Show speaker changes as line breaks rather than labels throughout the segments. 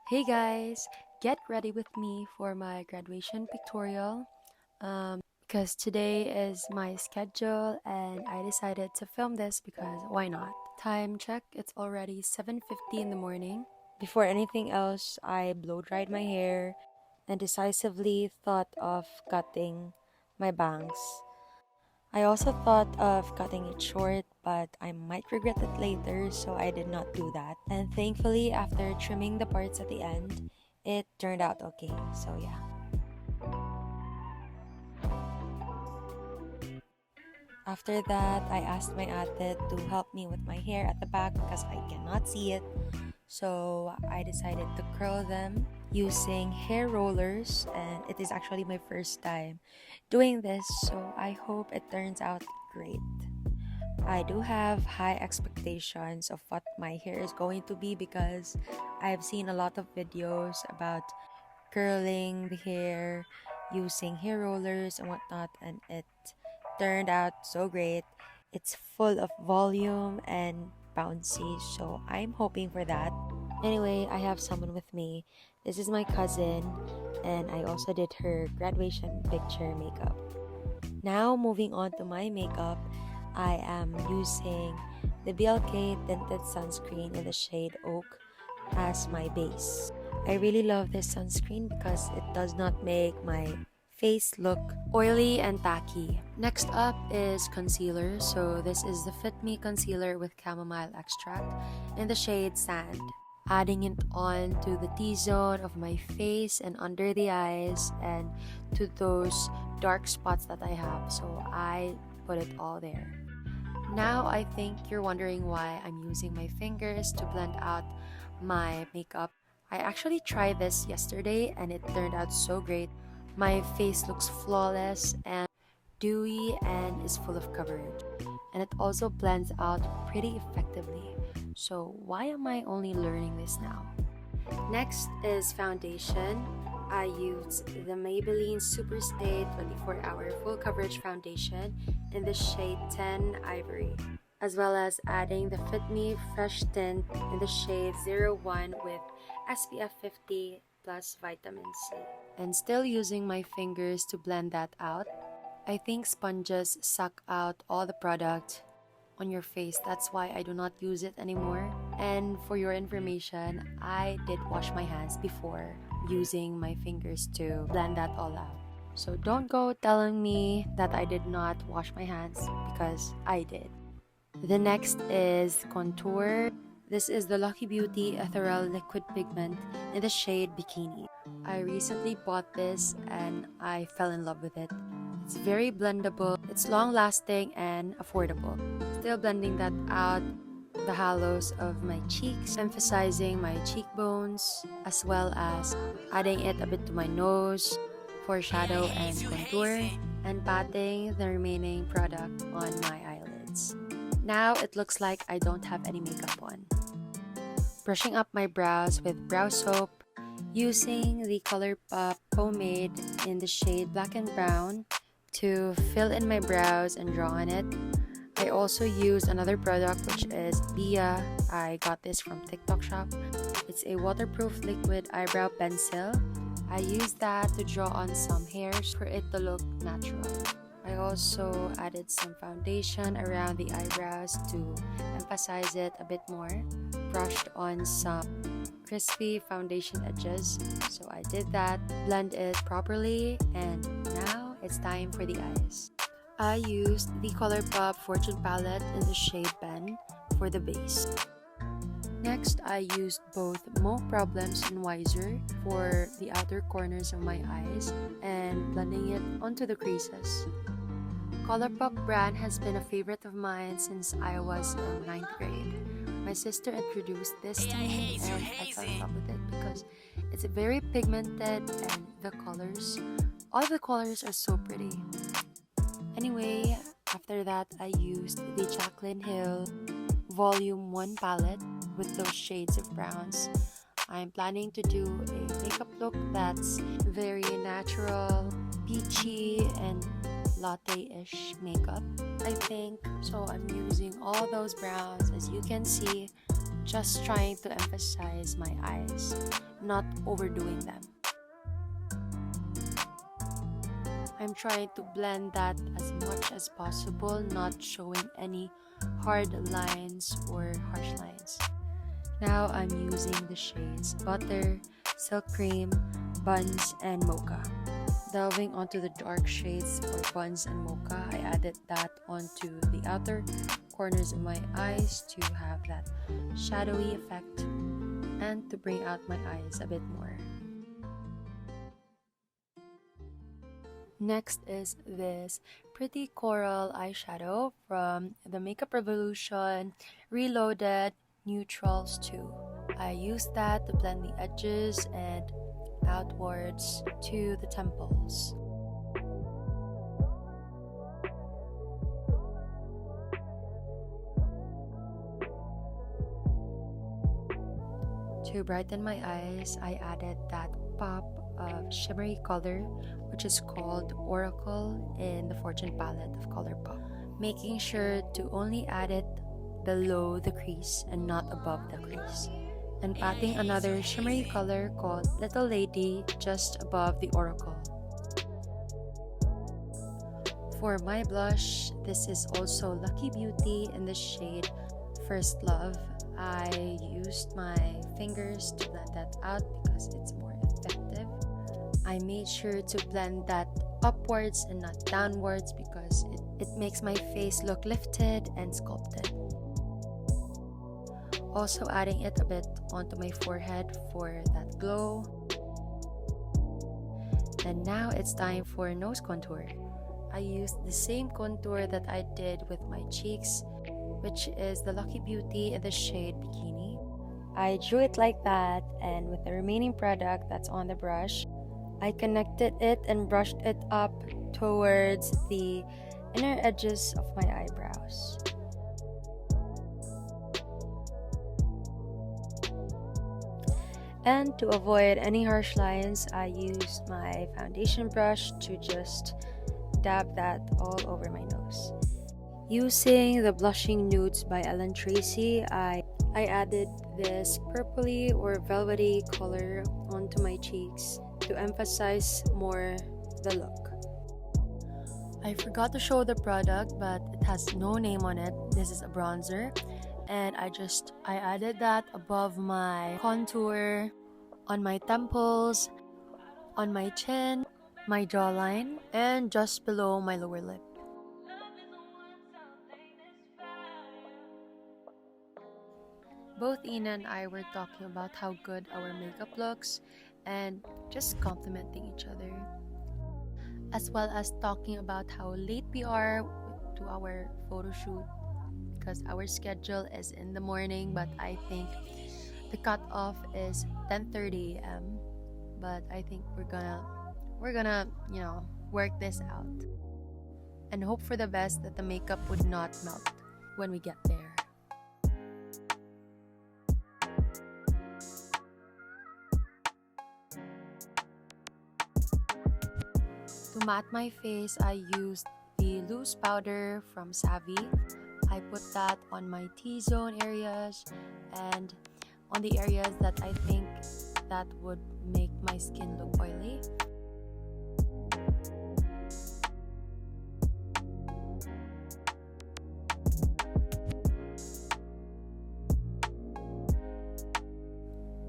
Hey guys, get ready with me for my graduation pictorial because today is my schedule and I decided to film this because why not? Time check, it's already 7:50 in the morning. Before anything else, I blow dried my hair and decisively thought of cutting my bangs. I also thought of cutting it short, but I might regret it later, so I did not do that. And thankfully, after trimming the parts at the end, it turned out okay. So yeah. After that, I asked my ate to help me with my hair at the back because I cannot see it. So I decided to curl them using hair rollers, and it is actually my first time doing this, so I hope it turns out great. I do have high expectations of what my hair is going to be because I've seen a lot of videos about curling the hair using hair rollers and whatnot, and it turned out so great. It's full of volume and bouncy, so I'm hoping for that. Anyway, I have someone with me. This is my cousin, and I also did her graduation picture makeup. Now, moving on to my makeup, I am using the BLK Tinted Sunscreen in the shade Oak as my base. I really love this sunscreen because it does not make my face look oily and tacky. Next up is concealer. So this is the Fit Me concealer with chamomile extract in the shade Sand. Adding it on to the T-zone of my face and under the eyes and to those dark spots that I have. So I put it all there. Now I think you're wondering why I'm using my fingers to blend out my makeup. I actually tried this yesterday and it turned out so great. My face looks flawless and dewy and is full of coverage. And it also blends out pretty effectively. So why am I only learning this now? Next is foundation. I used the Maybelline Superstay 24-hour full coverage foundation in the shade 10 Ivory, as well as adding the Fit Me Fresh Tint in the shade 01 with SPF 50 plus vitamin C. And still using my fingers to blend that out. I think sponges suck out all the product on your face. That's why I do not use it anymore. And for your information, I did wash my hands before using my fingers to blend that all out. So don't go telling me that I did not wash my hands because I did. The next is contour. This is the Lucky Beauty Ethereal Liquid Pigment in the shade Bikini. I recently bought this and I fell in love with it. It's very blendable, it's long-lasting and affordable. Still blending that out the hollows of my cheeks, emphasizing my cheekbones, as well as adding it a bit to my nose for shadow and contour, and patting the remaining product on my eyelids. Now it looks like I don't have any makeup on. Brushing up my brows with brow soap, using the ColourPop pomade in the shade Black and Brown to fill in my brows and draw on it. I also used another product which is Bia. I got this from TikTok shop. It's a waterproof liquid eyebrow pencil. I used that to draw on some hairs for it to look natural. I also added some foundation around the eyebrows to emphasize it a bit more. Brushed on some crispy foundation edges. So I did that, blend it properly, and now it's time for the eyes. I used the ColourPop Fortune palette in the shade Ben for the base. Next, I used both Mo Problems and Wiser for the outer corners of my eyes and blending it onto the creases. ColourPop brand has been a favorite of mine since I was in 9th grade. My sister introduced this to me and I fell in love with it because it's very pigmented and all the colors are so pretty. Anyway, after that I used the Jaclyn Hill Volume 1 palette with those shades of browns. I'm planning to do a makeup look that's very natural, peachy, and latte-ish makeup, I think. So I'm using all those browns, as you can see, just trying to emphasize my eyes, not overdoing them. I'm trying to blend that as much as possible, not showing any hard lines or harsh lines. Now I'm using the shades Butter, Silk Cream, Buns, and Mocha. Delving onto the dark shades for Buns and Mocha, I added that onto the outer corners of my eyes to have that shadowy effect and to bring out my eyes a bit more. Next is this pretty coral eyeshadow from the Makeup Revolution Reloaded Neutrals 2. I used that to blend the edges and outwards to the temples. To brighten my eyes, I added that pop of shimmery color, which is called Oracle in the Fortune palette of ColourPop, making sure to only add it below the crease and not above the crease, and patting another shimmery color called Little Lady just above the Oracle. For my blush, this is also Lucky Beauty in the shade First Love. I used my fingers to blend that out because it's more effective. I made sure to blend that upwards and not downwards because it makes my face look lifted and sculpted. Also adding it a bit onto my forehead for that glow. And now it's time for nose contour. I used the same contour that I did with my cheeks, which is the Lucky Beauty in the shade Bikini. I drew it like that, and with the remaining product that's on the brush, I connected it and brushed it up towards the inner edges of my eyebrows. And to avoid any harsh lines, I used my foundation brush to just dab that all over my nose. Using the Blushing Nudes by Ellen Tracy, I added this purpley or velvety color onto my cheeks to emphasize more the look. I forgot to show the product, but it has no name on it. This is a bronzer, and I added that above my contour, on my temples, on my chin, my jawline, and just below my lower lip. Both Ina and I were talking about how good our makeup looks and just complimenting each other, as well as talking about how late we are to our photo shoot because our schedule is in the morning, but I think the cutoff is 10:30 a.m. But I think we're gonna work this out and hope for the best that the makeup would not melt when we get there. To matte my face, I used the loose powder from Savvy. I put that on my T-zone areas and on the areas that I think that would make my skin look oily.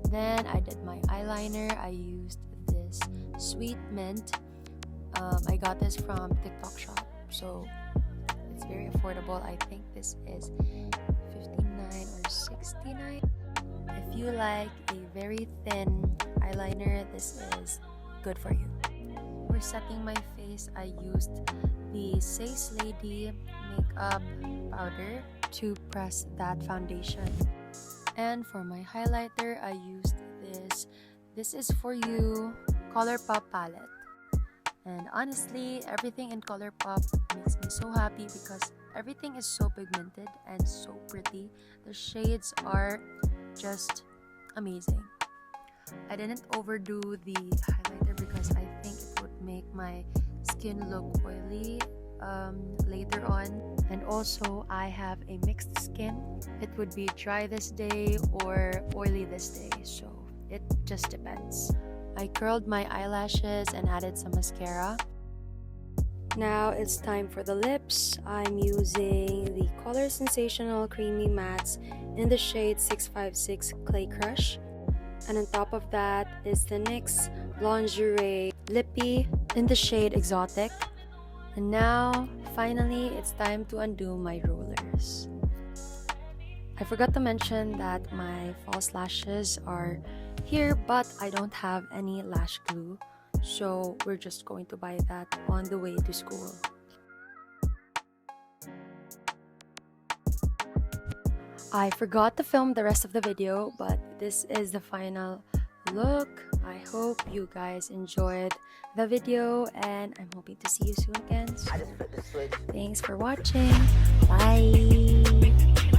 Then I did my eyeliner. I used this Sweet Mint. I got this from TikTok shop, so it's very affordable. I think this is $59 or $69. If you like a very thin eyeliner, this is good for you. For setting my face, I used the Says Lady makeup powder to press that foundation. And for my highlighter, I used this is For You ColourPop palette. And honestly, everything in ColourPop makes me so happy because everything is so pigmented and so pretty. The shades are just amazing. I didn't overdo the highlighter because I think it would make my skin look oily later on. And also, I have a mixed skin. It would be dry this day or oily this day, so it just depends. I curled my eyelashes and added some mascara. Now it's time for the lips. I'm using the Color Sensational Creamy Mattes in the shade 656 Clay Crush. And on top of that is the NYX Lingerie Lippy in the shade Exotic. And now, finally, it's time to undo my rollers. I forgot to mention that my false lashes are here, but I don't have any lash glue. So we're just going to buy that on the way to school. I forgot to film the rest of the video, but this is the final look. I hope you guys enjoyed the video, and I'm hoping to see you soon again. So, thanks for watching. Bye.